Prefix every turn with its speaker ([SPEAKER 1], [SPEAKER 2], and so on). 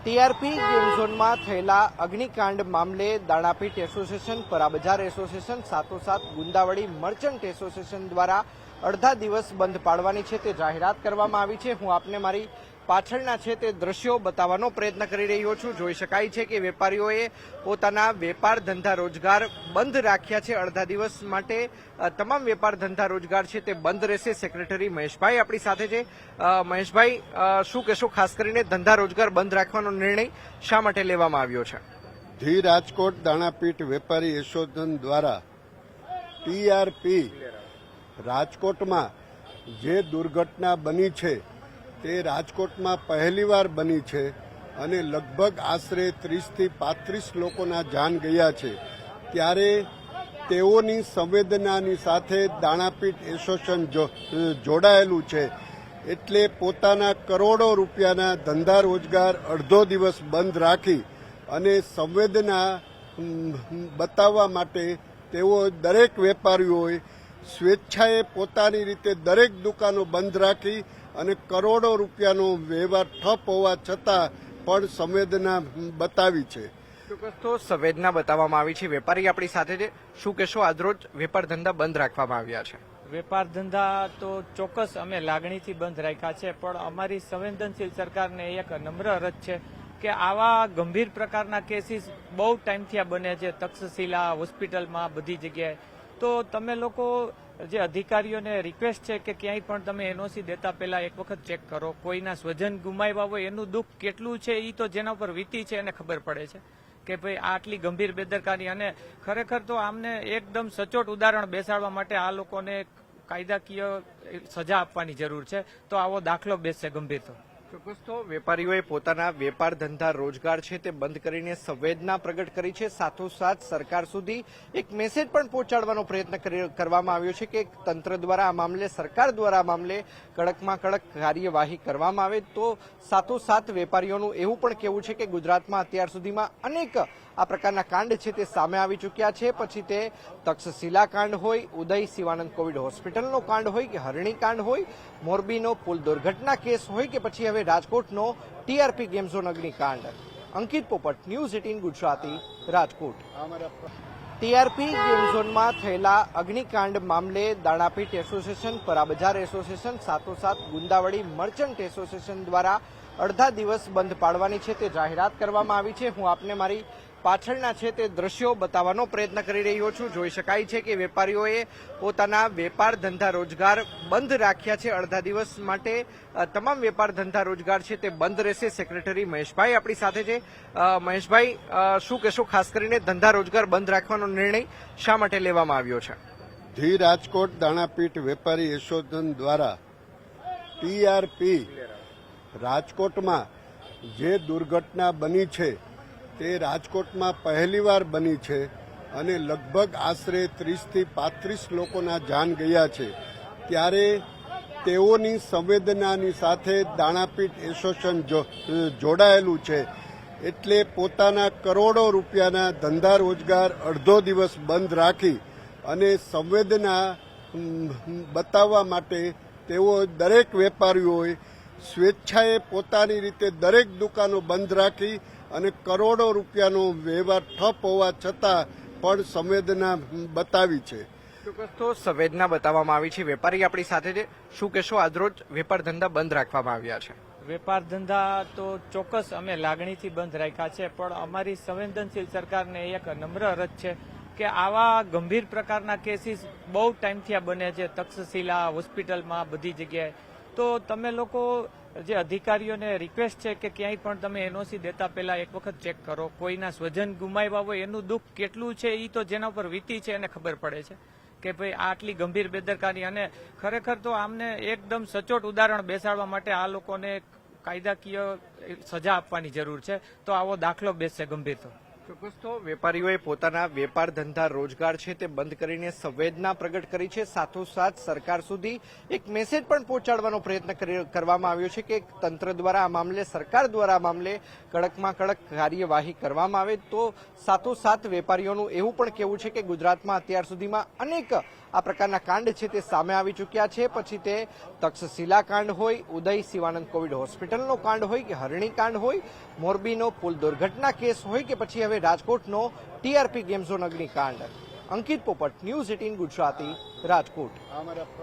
[SPEAKER 1] TRP game ઝોનમાં થયેલા અગ્નિકાંડ મામલે દાણાપીઠ એસોસિએશન, પરાબજાર એસોસિએશન, સાથોસાથ ગુંદાવડી મર્ચન્ટ એસોસિએશન દ્વારા અડધા દિવસ બંધ પાડવાની છે તે જાહેરાત કરવામાં આવી છે। હું આપને મારી પાછળના છે તે દ્રશ્યો બતાવવાનો પ્રયત્ન કરી રહ્યો છું। જોઈ શકાય છે કે વેપારીઓએ પોતાના વેપાર ધંધા રોજગાર બંધ રાખ્યા છે અડધા દિવસ માટે। તમામ વેપાર ધંધા રોજગાર છે તે બંધ રહેશે। સેક્રેટરી મહેશભાઈ આપણી સાથે છે। મહેશભાઈ, શું કહેશો? ખાસ કરીને ધંધા રોજગાર બંધ રાખવાનો નિર્ણય શા માટે લેવામાં આવ્યો છે?
[SPEAKER 2] ધી રાજકોટ દાણાપીઠ વેપારી એસોસિએશન દ્વારા ટીઆરપી રાજકોટમાં જે દુર્ઘટના બની છે તે રાજકોટમાં પહેલીવાર બની છે અને લગભગ આશરે 30 થી 35 લોકોના જાન ગયા છે। ત્યારે તેઓની સંવેદનાની સાથે દાણાપીઠ એસોસિએશન જોડાયેલું છે। એટલે પોતાના કરોડો રૂપિયાના ધંધા રોજગાર અડધો દિવસ બંધ રાખી અને સંવેદના બતાવવા માટે તેઓ દરેક વેપારીઓએ સ્વેચ્છાએ પોતાની રીતે દરેક દુકાનો બંધ રાખી અને કરોડો રૂપિયાનો વ્યવહાર ઠપ હોવા છતાં પણ સંવેદના બતાવી છે।
[SPEAKER 1] ચોક્કસ તો સંવેદના બતાવવામાં આવી છે। વેપારી આપણી સાથે છે, શું કહેશો? આજરોજ વેપાર ધંધા બંધ રાખવામાં આવ્યા છે।
[SPEAKER 3] વેપાર ધંધા તો ચોક્કસ અમે લાગણીથી બંધ રાખ્યા છે, પણ અમારી સંવેદનશીલ સરકારને એક નમ્ર અરજ છે કે આવા ગંભીર પ્રકારના કેસીસ બહુ ટાઈમથી બને છે, તક્ષશિલા હોસ્પિટલમાં, બધી જગ્યાએ। તો તમે લોકો જે અધિકારીઓને રિક્વેસ્ટ છે કે ક્યાંય પણ તમે એનઓસી દેતા પહેલા એક વખત ચેક કરો। કોઈના સ્વજન ગુમાવ્યા હોય એનું દુઃખ કેટલું છે એ તો જેના ઉપર વીતી છે એને ખબર પડે છે કે ભાઈ આટલી ગંભીર બેદરકારી। અને ખરેખર તો આમને એકદમ સચોટ ઉદાહરણ બેસાડવા માટે આ લોકોને કાયદાકીય સજા આપવાની જરૂર છે, તો આવો દાખલો બેસશે ગંભીર તો।
[SPEAKER 1] ચોક્કસ તો વેપારીઓએ પોતાના વેપાર ધંધા રોજગાર છે તે બંધ કરીને સંવેદના પ્રગટ કરી છે। સાથોસાથ સરકાર સુધી એક મેસેજ પણ પહોંચાડવાનો પ્રયત્ન કરવામાં આવ્યો છે કે તંત્ર દ્વારા આ મામલે, સરકાર દ્વારા આ મામલે કડકમાં કડક કાર્યવાહી કરવામાં આવે। તો સાથોસાથ વેપારીઓનું એવું પણ કહેવું છે કે ગુજરાતમાં અત્યાર સુધીમાં અનેક આ પ્રકારના કાંડ છે તે સામે આવી ચૂક્યા છે। પછી તે તક્ષશિલા કાંડ હોય, ઉદય શિવાનંદ કોવિડ હોસ્પિટલનો કાંડ હોય કે હરણી કાંડ હોય, મોરબીનો પુલ દુર્ઘટના કેસ હોય કે પછી હવે રાજકોટનો ટીઆરપી ગેમ ઝોન અગ્નિકાંડ। અંકિત પોપટ, news 18 Gujarati, Rajkot. TRP game ઝોનમાં થયેલા અગ્નિકાંડ મામલે દાણાપીઠ એસોસિએશન, પરાબજાર એસોસિએશન, સાથોસાથ ગુંદાવડી મર્ચન્ટ એસોસિએશન દ્વારા અડધા દિવસ બંધ પાડવાની છે તે જાહેરાત કરવામાં આવી છે। હું આપને મારી પાછળના છે તે દ્રશ્યો બતાવવાનો પ્રયત્ન કરી રહ્યો છું। જોઈ શકાય છે કે વેપારીઓએ પોતાના વેપાર ધંધા રોજગાર બંધ રાખ્યા છે અડધા દિવસ માટે। તમામ વેપાર ધંધા રોજગાર છે તે બંધ રહેશે। સેક્રેટરી મહેશભાઈ આપણી સાથે છે। મહેશભાઈ, શું કહેશો? ખાસ કરીને ધંધા રોજગાર બંધ રાખવાનો નિર્ણય શા માટે લેવામાં આવ્યો છે?
[SPEAKER 2] ધી રાજકોટ દાણાપીઠ વેપારી એસોસિએશન દ્વારા ટીઆરપી રાજકોટમાં જે દુર્ઘટના બની છે તે રાજકોટમાં પહેલીવાર બની છે અને લગભગ આશરે 30 થી 35 લોકોના જાન ગયા છે। ત્યારે તેઓની સંવેદનાની સાથે દાણાપીઠ એસોસિએશન જોડાયેલું છે। એટલે પોતાના કરોડો રૂપિયાના ધંધા રોજગાર અડધો દિવસ બંધ રાખી અને સંવેદના બતાવવા માટે તેઓ દરેક વેપારીઓએ સ્વેચ્છાએ પોતાની રીતે દરેક દુકાનો બંધ રાખી અને કરોડો રૂપિયાનો વ્યવહાર ઠપ હોવા છતાં પણ સંવેદના બતાવી છે।
[SPEAKER 1] ચોક્કસ તો સંવેદના બતાવવામાં આવી છે। વેપારી આપણી સાથે છે, શું કહેશો? આજરોજ વેપાર ધંધા બંધ રાખવામાં આવ્યા છે।
[SPEAKER 3] વેપાર ધંધા તો ચોક્કસ અમે લાગણીથી બંધ રાખ્યા છે, પણ અમારી સંવેદનશીલ સરકારને એક નમ્ર અરજ છે કે આવા ગંભીર પ્રકારના કેસીસ બહુ ટાઈમથી બને છે, તક્ષશિલા હોસ્પિટલમાં, બધી જગ્યાએ। તો તમે લોકો જે અધિકારીઓને રિક્વેસ્ટ છે કે ક્યાંય પણ તમે એનઓસી દેતા પહેલા એક વખત ચેક કરો। કોઈના સ્વજન ગુમાવ્યા હોય એનું દુઃખ કેટલું છે એ તો જેના ઉપર વીતી છે એને ખબર પડે છે કે ભાઈ આટલી ગંભીર બેદરકારી। અને ખરેખર તો આમને એકદમ સચોટ ઉદાહરણ બેસાડવા માટે આ લોકોને કાયદાકીય સજા આપવાની જરૂર છે, તો આવો દાખલો બેસશે ગંભીર તો।
[SPEAKER 1] ચોક્કસ તો વેપારીઓએ પોતાના વેપાર ધંધા રોજગાર છે તે બંધ કરીને સંવેદના પ્રગટ કરી છે। સાથોસાથ સરકાર સુધી એક મેસેજ પણ પહોંચાડવાનો પ્રયત્ન કરવામાં આવ્યો છે કે તંત્ર દ્વારા આ મામલે, સરકાર દ્વારા આ મામલે કડકમાં કડક કાર્યવાહી કરવામાં આવે। તો સાથોસાથ વેપારીઓનું એવું પણ કહેવું છે કે ગુજરાતમાં અત્યાર સુધીમાં અનેક આ પ્રકારના કાંડ છે તે સામે આવી ચૂક્યા છે. પછી તે તક્ષશિલા કાંડ હોય, ઉદય શિવાનંદ કોવિડ હોસ્પિટલનો કાંડ હોય કે હરણી કાંડ હોય, મોરબીનો પુલ દુર્ઘટના કેસ હોય કે પછી હવે રાજકોટનો TRP ગેમ ઝોન અગ્નિકાંડ. અંકિત પોપટ, ન્યૂઝ 18 ગુજરાતી, રાજકોટ.